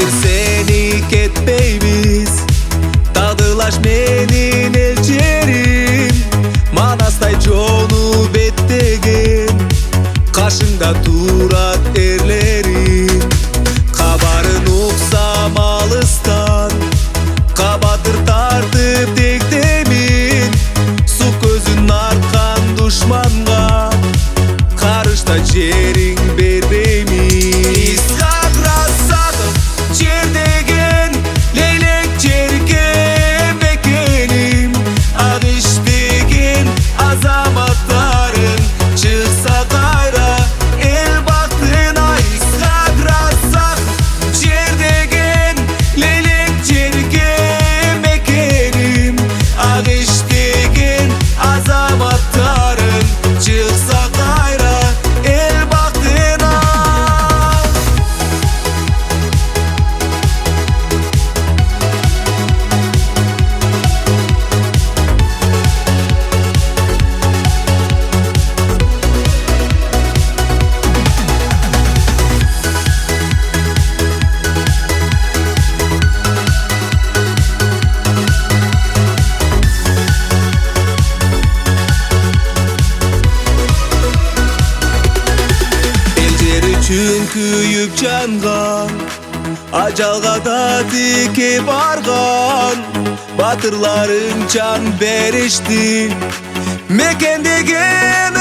Kabahtır seni ketmeymiz. Dağdılaş menin elçerim. Manastay jonu bettegen. Karşında durat erlerim. Kabarın uksam alıstan. Kabatır tartıp tek demin. Su gözün arkan düşmanga. Karışta cerin berbeymin. İskak rassadım cerdegen. Leylek cerke mekenim. Ağış degen azamatların. Çıksa gayra el baktığına. İskak rassadım cerdegen. Leylek cerke mekenim. Ağış degen azamatların. Çıksa gayra el baktığına. Elcer kuyup cangan. Ajalga da dike bargan. Batırların can berişti. Mekendegen